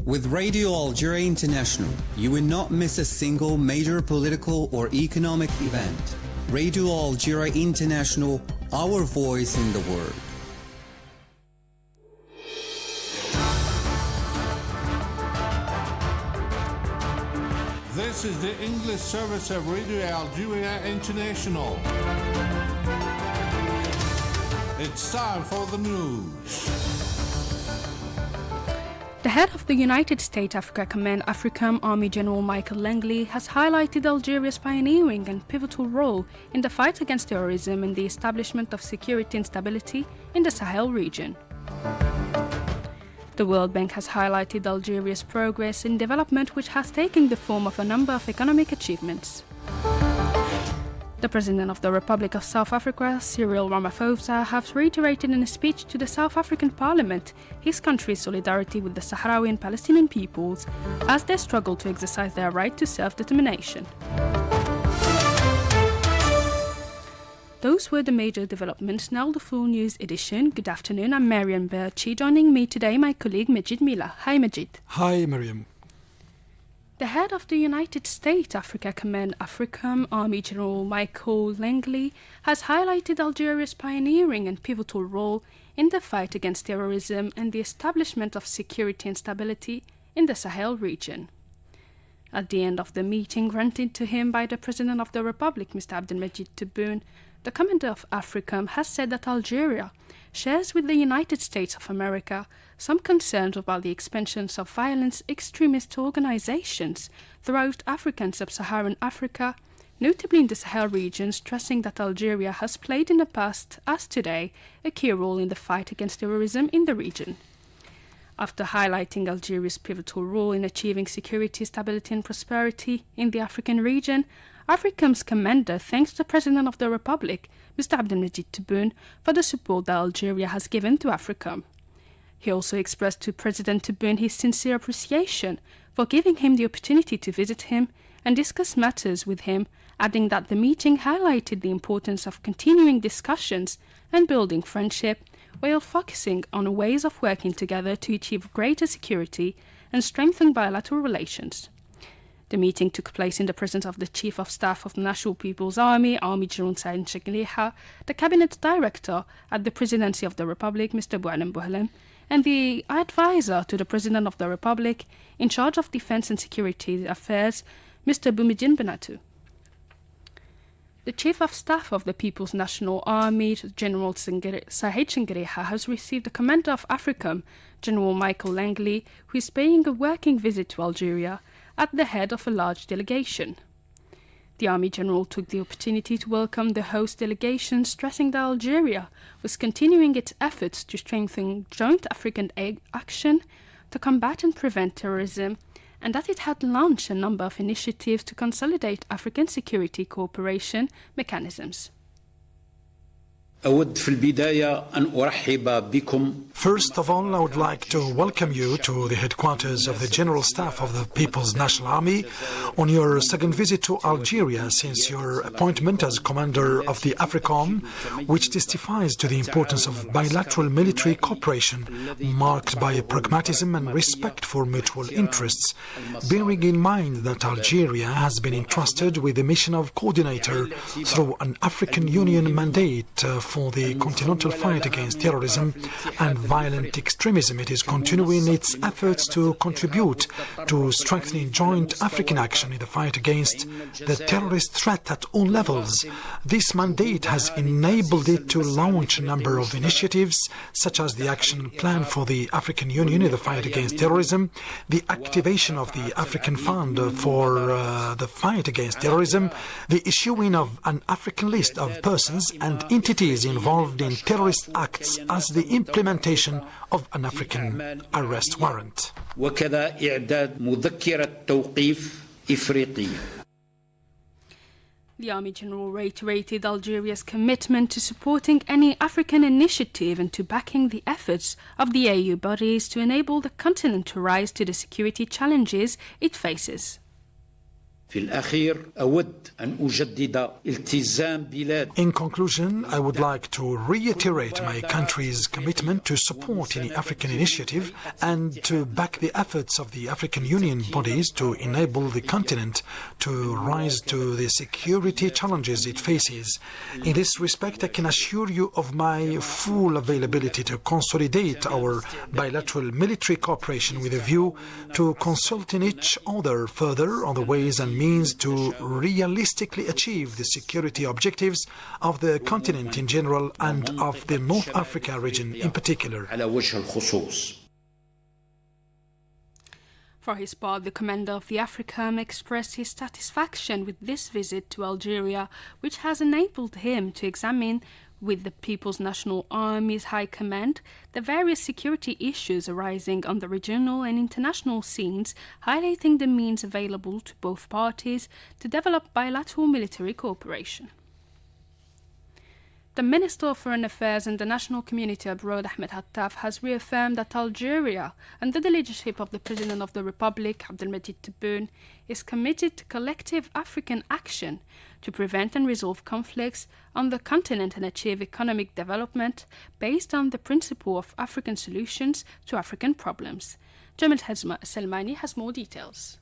With Radio Algeria International, you will not miss a single major political or economic event. Radio Algeria International, our voice in the world. This is the English service of Radio Algeria International. It's time for the news. The head of the United States Africa Command, AFRICOM Army General Michael Langley, has highlighted Algeria's pioneering and pivotal role in the fight against terrorism and the establishment of security and stability in the Sahel region. The World Bank has highlighted Algeria's progress in development, which has taken the form of a number of economic achievements. The President of the Republic of South Africa, Cyril Ramaphosa, has reiterated in a speech to the South African Parliament his country's solidarity with the Sahrawi and Palestinian peoples as they struggle to exercise their right to self-determination. Those were the major developments. Now the full news edition. Good afternoon, I'm Mariam Berchi. Joining me today, my colleague Majid Mila. Hi Majid. Hi Mariam. The head of the United States Africa Command, AFRICOM Army General Michael Langley, has highlighted Algeria's pioneering and pivotal role in the fight against terrorism and the establishment of security and stability in the Sahel region. At the end of the meeting granted to him by the President of the Republic, Mr. Abdelmajid Tebboune, the commander of AFRICOM has said that Algeria shares with the United States of America some concerns about the expansions of violent extremist organizations throughout Africa and sub-Saharan Africa, notably in the Sahel region, stressing that Algeria has played in the past, as today, a key role in the fight against terrorism in the region. After highlighting Algeria's pivotal role in achieving security, stability and prosperity in the African region, AFRICOM's commander thanks the President of the Republic, Mr. Abdelmajid Tebboune, for the support that Algeria has given to AFRICOM. He also expressed to President Tebboune his sincere appreciation for giving him the opportunity to visit him and discuss matters with him, adding that the meeting highlighted the importance of continuing discussions and building friendship while focusing on ways of working together to achieve greater security and strengthen bilateral relations. The meeting took place in the presence of the Chief of Staff of the National People's Army, Army General Saïd Chekeleha, the Cabinet Director at the Presidency of the Republic, Mr. Boualem Boualem, and the advisor to the President of the Republic in charge of Defense and Security Affairs, Mr. Boumediene Benatou. The Chief of Staff of the People's National Army, General Saïd Chekeleha, has received the commander of AFRICOM, General Michael Langley, who is paying a working visit to Algeria at the head of a large delegation. The Army General took the opportunity to welcome the host delegation, stressing that Algeria was continuing its efforts to strengthen joint African action to combat and prevent terrorism, and that it had launched a number of initiatives to consolidate African security cooperation mechanisms. First of all, I would like to welcome you to the headquarters of the General Staff of the People's National Army on your second visit to Algeria since your appointment as Commander of the AFRICOM, which testifies to the importance of bilateral military cooperation marked by pragmatism and respect for mutual interests, bearing in mind that Algeria has been entrusted with the mission of coordinator through an African Union mandate for the continental fight against terrorism and violent extremism. It is continuing its efforts to contribute to strengthening joint African action in the fight against the terrorist threat at all levels. This mandate has enabled it to launch a number of initiatives, such as the Action Plan for the African Union in the fight against terrorism, the activation of the African Fund for the fight against terrorism, the issuing of an African list of persons and entities involved in terrorist acts, as the implementation of an African arrest warrant. The Army General reiterated Algeria's commitment to supporting any African initiative and to backing the efforts of the AU bodies to enable the continent to rise to the security challenges it faces. In conclusion, I would like to reiterate my country's commitment to support any African initiative and to back the efforts of the African Union bodies to enable the continent to rise to the security challenges it faces. In this respect, I can assure you of my full availability to consolidate our bilateral military cooperation with a view to consulting each other further on the ways and means to realistically achieve the security objectives of the continent in general and of the North Africa region in particular. For his part, the commander of the AFRICOM expressed his satisfaction with this visit to Algeria, which has enabled him to examine with the People's National Army's High Command the various security issues arising on the regional and international scenes, highlighting the means available to both parties to develop bilateral military cooperation. The Minister of Foreign Affairs and the National Community Abroad, Ahmed Attaf, has reaffirmed that Algeria, under the leadership of the President of the Republic, Abdelmajid Tebboune, is committed to collective African action to prevent and resolve conflicts on the continent and achieve economic development based on the principle of African solutions to African problems. Jamal Salmani has more details.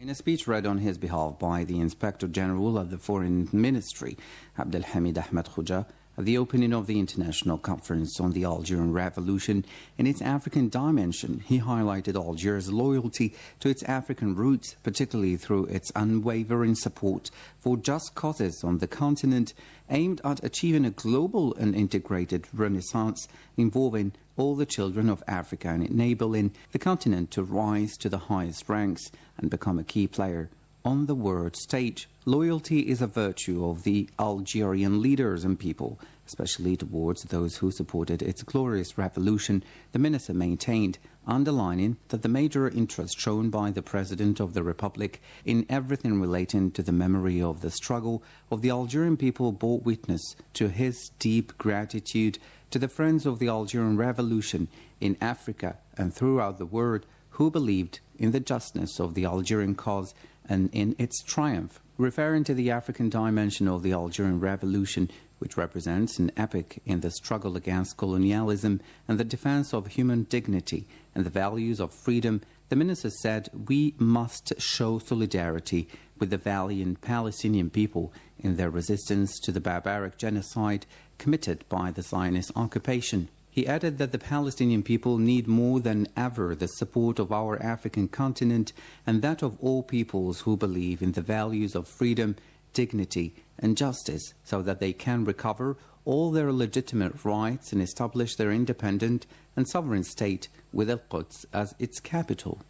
In a speech read on his behalf by the Inspector General of the Foreign Ministry, Abdelhamid Ahmed Khouja, at the opening of the International Conference on the Algerian Revolution in its African dimension, he highlighted Algiers' loyalty to its African roots, particularly through its unwavering support for just causes on the continent, aimed at achieving a global and integrated renaissance involving all the children of Africa and enabling the continent to rise to the highest ranks and become a key player on the world stage. Loyalty is a virtue of the Algerian leaders and people, especially towards those who supported its glorious revolution, the minister maintained, underlining that the major interest shown by the President of the Republic in everything relating to the memory of the struggle of the Algerian people bore witness to his deep gratitude to the friends of the Algerian Revolution in Africa and throughout the world who believed in the justness of the Algerian cause and in its triumph. Referring to the African dimension of the Algerian Revolution, which represents an epoch in the struggle against colonialism and the defense of human dignity and the values of freedom, the minister said, "We must show solidarity with the valiant Palestinian people in their resistance to the barbaric genocide committed by the Zionist occupation." He added that the Palestinian people need more than ever the support of our African continent and that of all peoples who believe in the values of freedom, dignity and justice so that they can recover all their legitimate rights and establish their independent and sovereign state with Al-Quds as its capital.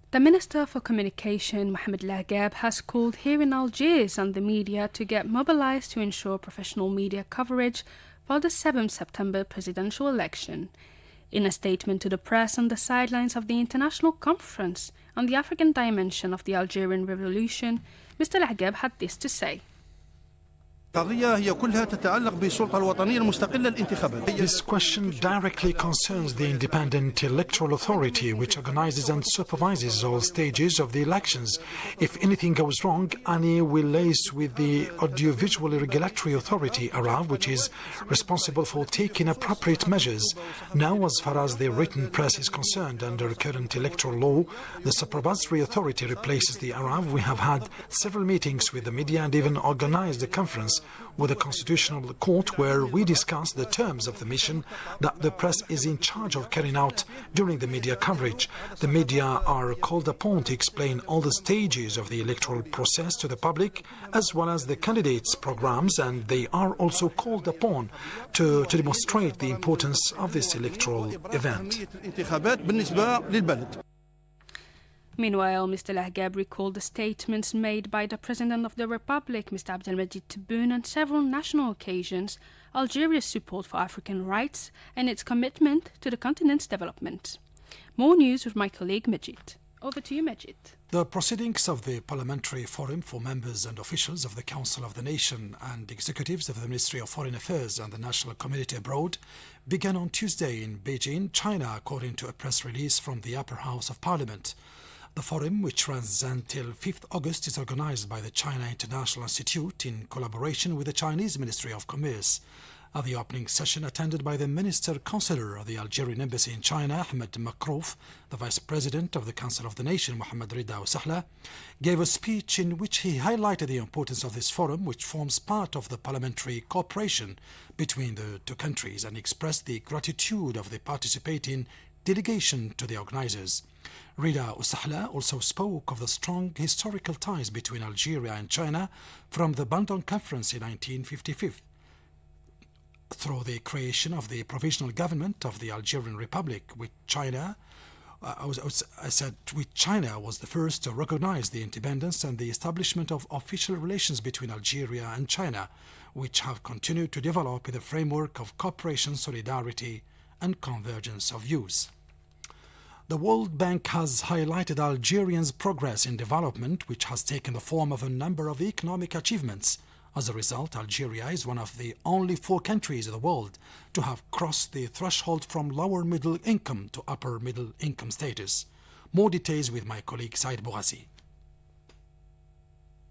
The Minister for Communication, Mohamed Lahgab, has called here in Algiers on the media to get mobilized to ensure professional media coverage for the 7th September presidential election. In a statement to the press on the sidelines of the International Conference on the African Dimension of the Algerian Revolution, Mr. Lahgab had this to say. This question directly concerns the Independent Electoral Authority, which organizes and supervises all stages of the elections. If anything goes wrong, ANI will liaise with the Audiovisual Regulatory Authority, ARAV, which is responsible for taking appropriate measures. Now, as far as the written press is concerned, under current electoral law, the Supervisory Authority replaces the ARAV. We have had several meetings with the media and even organized a conference with the Constitutional Court where we discussed the terms of the mission that the press is in charge of carrying out during the media coverage. The media are called upon to explain all the stages of the electoral process to the public as well as the candidates' programs, and they are also called upon to demonstrate the importance of this electoral event. Meanwhile, Mr. Lahgab recalled the statements made by the President of the Republic, Mr. Abdelmajid Tebboune, on several national occasions, Algeria's support for African rights and its commitment to the continent's development. More news with my colleague Majid. Over to you, Majid. The proceedings of the Parliamentary Forum for members and officials of the Council of the Nation and executives of the Ministry of Foreign Affairs and the National Community Abroad began on Tuesday in Beijing, China, according to a press release from the Upper House of Parliament. The forum, which runs until 5th August, is organized by the China International Institute in collaboration with the Chinese Ministry of Commerce. At the opening session, attended by the Minister Consular of the Algerian Embassy in China, Ahmed Makrouf, the Vice President of the Council of the Nation, Mohamed Rida Oussahla, gave a speech in which he highlighted the importance of this forum, which forms part of the parliamentary cooperation between the two countries, and expressed the gratitude of the participating delegation to the organizers. Rida Oussahla also spoke of the strong historical ties between Algeria and China from the Bandung Conference in 1955. Through the creation of the Provisional Government of the Algerian Republic, with China, China was the first to recognize the independence and the establishment of official relations between Algeria and China, which have continued to develop in the framework of cooperation, solidarity, and convergence of views. The World Bank has highlighted Algeria's progress in development, which has taken the form of a number of economic achievements. As a result, Algeria is one of the only 4 countries in the world to have crossed the threshold from lower middle income to upper middle income status. More details with my colleague Said Boughassi.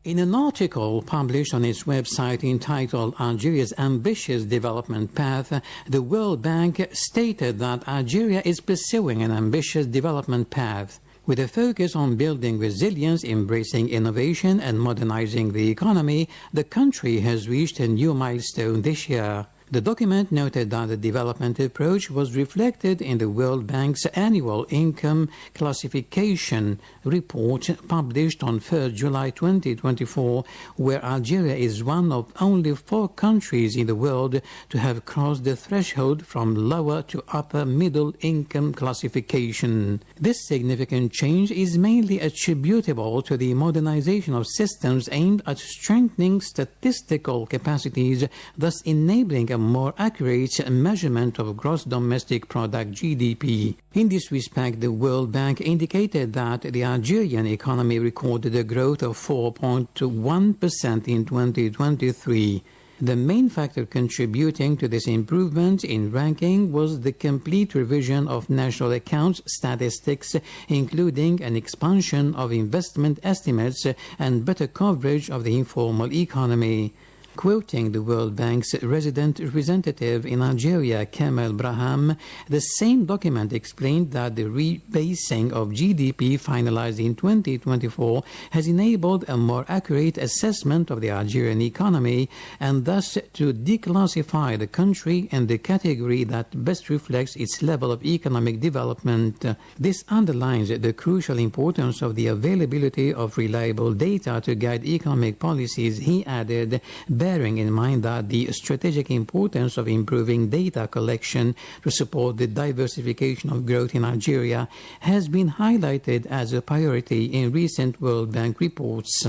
In an article published on its website entitled Algeria's Ambitious Development Path, the World Bank stated that Algeria is pursuing an ambitious development path, with a focus on building resilience, embracing innovation, and modernizing the economy. The country has reached a new milestone this year. The document noted that the development approach was reflected in the World Bank's annual income classification report published on 1st July 2024, where Algeria is one of only 4 countries in the world to have crossed the threshold from lower to upper middle income classification. This significant change is mainly attributable to the modernization of systems aimed at strengthening statistical capacities, thus enabling a more accurate measurement of gross domestic product (GDP). In this respect, the World Bank indicated that the Algerian economy recorded a growth of 4.1% in 2023. The main factor contributing to this improvement in ranking was the complete revision of national accounts statistics, including an expansion of investment estimates and better coverage of the informal economy. Quoting the World Bank's resident representative in Algeria, Kamal Braham, the same document explained that the rebasing of GDP finalized in 2024 has enabled a more accurate assessment of the Algerian economy and thus to declassify the country in the category that best reflects its level of economic development. This underlines the crucial importance of the availability of reliable data to guide economic policies, he added, bearing in mind that the strategic importance of improving data collection to support the diversification of growth in Algeria has been highlighted as a priority in recent World Bank reports.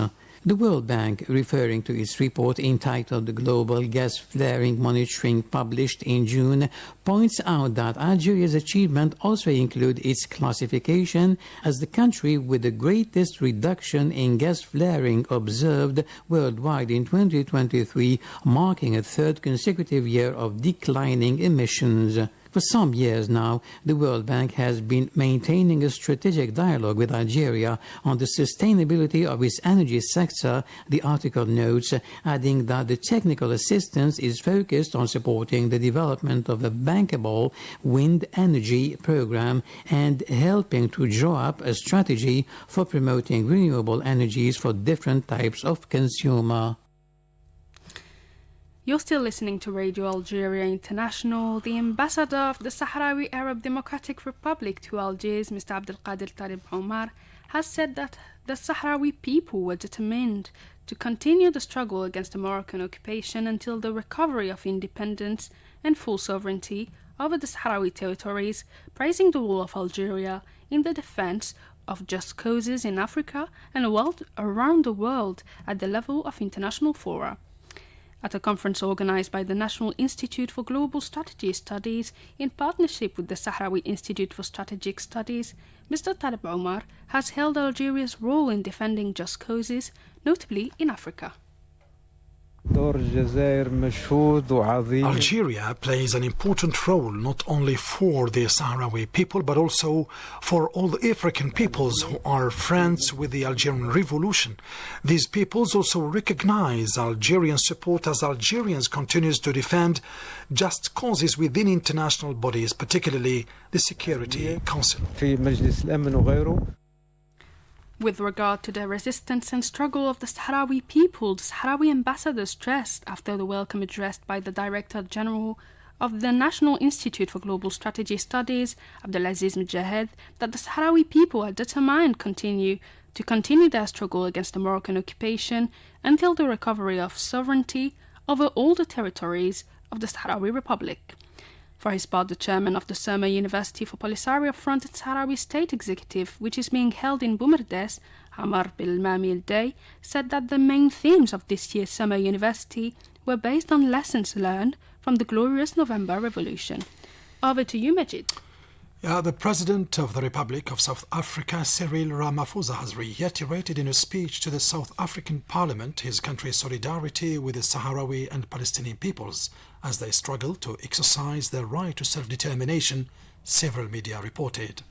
The World Bank, referring to its report entitled Global Gas Flaring Monitoring published in June, points out that Algeria's achievement also includes its classification as the country with the greatest reduction in gas flaring observed worldwide in 2023, marking a 3rd consecutive year of declining emissions. For some years now, the World Bank has been maintaining a strategic dialogue with Algeria on the sustainability of its energy sector, the article notes, adding that the technical assistance is focused on supporting the development of a bankable wind energy program and helping to draw up a strategy for promoting renewable energies for different types of consumer. You're still listening to Radio Algeria International. The ambassador of the Sahrawi Arab Democratic Republic to Algiers, Mr. Abdelkader Talib Omar, has said that the Sahrawi people were determined to continue the struggle against the Moroccan occupation until the recovery of independence and full sovereignty over the Sahrawi territories, praising the role of Algeria in the defense of just causes in Africa and around the world at the level of international fora. At a conference organized by the National Institute for Global Strategy Studies in partnership with the Sahrawi Institute for Strategic Studies, Mr. Talib Omar has held Algeria's role in defending just causes, notably in Africa. Algeria plays an important role not only for the Sahrawi people but also for all the African peoples who are friends with the Algerian Revolution. These peoples also recognize Algerian support as Algerians continues to defend just causes within international bodies, particularly the Security Council. With regard to the resistance and struggle of the Sahrawi people, the Sahrawi ambassador stressed after the welcome address by the Director General of the National Institute for Global Strategy Studies, Abdelaziz Mojahed, that the Sahrawi people are determined to continue their struggle against the Moroccan occupation until the recovery of sovereignty over all the territories of the Sahrawi Republic. For his part, the chairman of the Summer University for Polisario fronted Sahrawi State Executive, which is being held in Boumerdès, Amar Bilmami El-Day, said that the main themes of this year's Summer University were based on lessons learned from the glorious November Revolution. Over to you, Majid. The President of the Republic of South Africa, Cyril Ramaphosa, has reiterated in a speech to the South African Parliament his country's solidarity with the Sahrawi and Palestinian peoples as they struggle to exercise their right to self-determination, several media reported.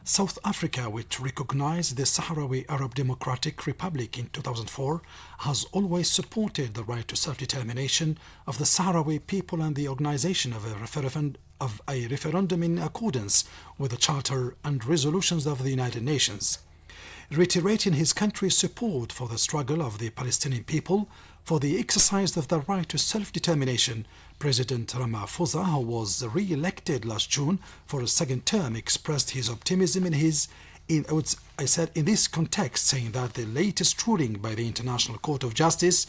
South Africa, which recognized the Sahrawi Arab Democratic Republic in 2004, has always supported the right to self-determination of the Sahrawi people and the organization of a referendum in accordance with the Charter and resolutions of the United Nations. Reiterating his country's support for the struggle of the Palestinian people for the exercise of the right to self-determination, President Ramaphosa, who was re-elected last June for a second term, expressed his optimism in this context, saying that the latest ruling by the International Court of Justice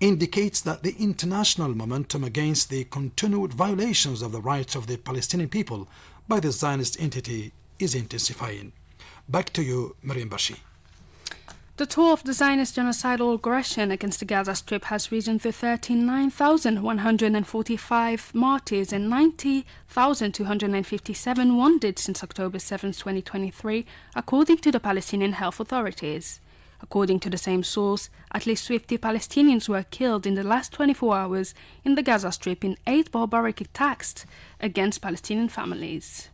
indicates that the international momentum against the continued violations of the rights of the Palestinian people by the Zionist entity is intensifying. Back to you, Mariam Bashi. The toll of the Zionist genocidal aggression against the Gaza Strip has risen to 39,145 martyrs and 90,257 wounded since October 7, 2023, according to the Palestinian health authorities. According to the same source, at least 50 Palestinians were killed in the last 24 hours in the Gaza Strip in 8 barbaric attacks against Palestinian families.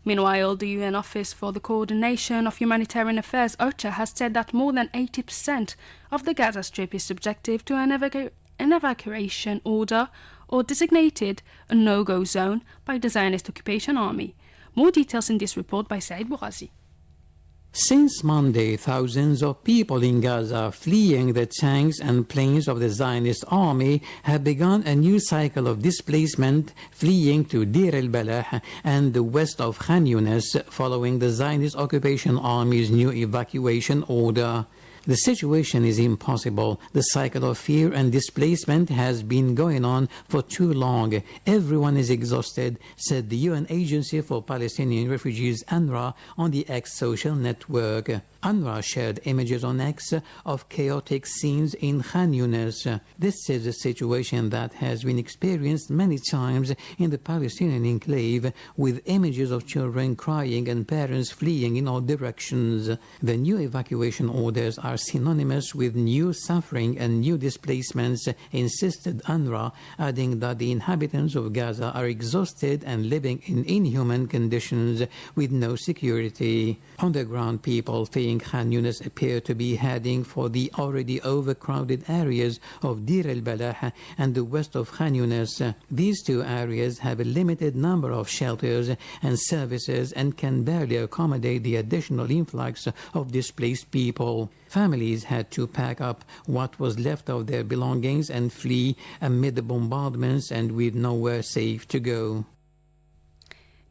Meanwhile, the UN Office for the Coordination of Humanitarian Affairs, OCHA, has said that more than 80% of the Gaza Strip is subjective to an evacuation order or designated a no-go zone by the Zionist occupation army. More details in this report by Said Bougazi. Since Monday, thousands of people in Gaza fleeing the tanks and planes of the Zionist army have begun a new cycle of displacement, fleeing to Deir el-Balah and the west of Khan Yunis following the Zionist occupation army's new evacuation order. The situation is impossible. The cycle of fear and displacement has been going on for too long. Everyone is exhausted, said the UN Agency for Palestinian Refugees, UNRWA, on the X social network. UNRWA shared images on X of chaotic scenes in Khan Yunis. This is a situation that has been experienced many times in the Palestinian enclave, with images of children crying and parents fleeing in all directions. The new evacuation orders are synonymous with new suffering and new displacements, insisted UNRWA, adding that the inhabitants of Gaza are exhausted and living in inhuman conditions with no security. On the ground, people fleeing Khan Yunis appear to be heading for the already overcrowded areas of Deir el-Balah and the west of Khan Yunis. These two areas have a limited number of shelters and services and can barely accommodate the additional influx of displaced people. Families had to pack up what was left of their belongings and flee amid the bombardments and with nowhere safe to go.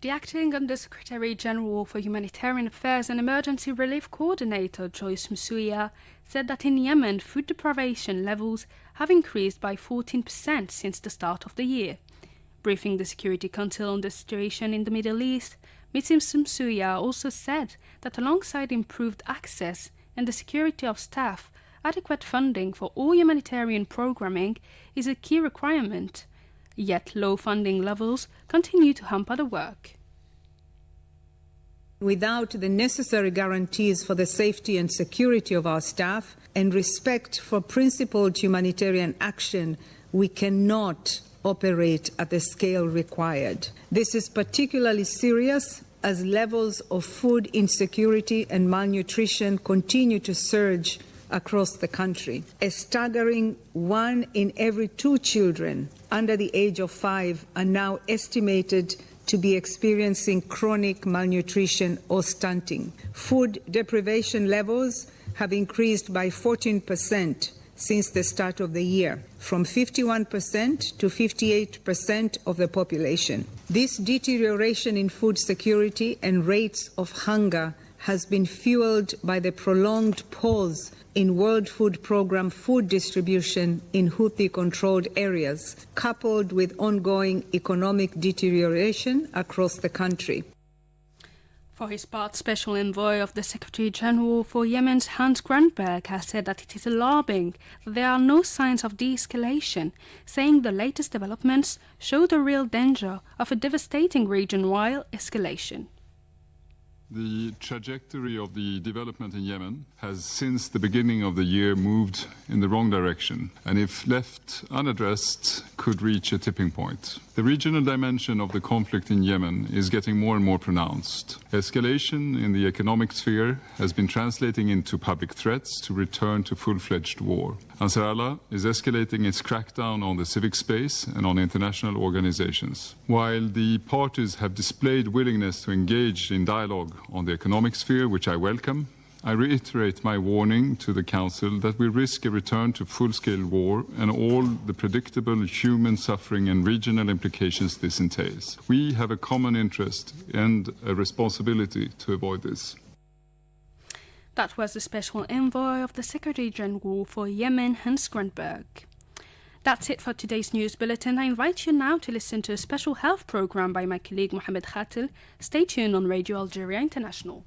The acting Undersecretary General for Humanitarian Affairs and Emergency Relief Coordinator Joyce Msuya said that in Yemen, food deprivation levels have increased by 14% since the start of the year. Briefing the Security Council on the situation in the Middle East, Ms. Msuya also said that alongside improved access and the security of staff, adequate funding for all humanitarian programming is a key requirement. Yet low funding levels continue to hamper the work. Without the necessary guarantees for the safety and security of our staff and respect for principled humanitarian action, we cannot operate at the scale required. This is particularly serious as levels of food insecurity and malnutrition continue to surge across the country. A staggering 1 in every 2 children under the age of 5 are now estimated to be experiencing chronic malnutrition or stunting. Food deprivation levels have increased by 14% since the start of the year, from 51% to 58% of the population. This deterioration in food security and rates of hunger has been fueled by the prolonged pause in World Food Programme food distribution in Houthi-controlled areas, coupled with ongoing economic deterioration across the country. For his part, Special Envoy of the Secretary General for Yemen's Hans Grundberg has said that it is alarming that there are no signs of de-escalation, saying the latest developments show the real danger of a devastating region-wide escalation. The trajectory of the development in Yemen has since the beginning of the year moved in the wrong direction, and if left unaddressed could reach a tipping point. The regional dimension of the conflict in Yemen is getting more and more pronounced. Escalation in the economic sphere has been translating into public threats to return to full-fledged war. Ansar Allah is escalating its crackdown on the civic space and on international organizations. While the parties have displayed willingness to engage in dialogue on the economic sphere, which I welcome, I reiterate my warning to the Council that we risk a return to full-scale war and all the predictable human suffering and regional implications this entails. We have a common interest and a responsibility to avoid this. That was the Special Envoy of the Secretary General for Yemen, Hans Grundberg. That's it for today's news bulletin. I invite you now to listen to a special health program by my colleague Mohamed Khatil. Stay tuned on Radio Algeria International.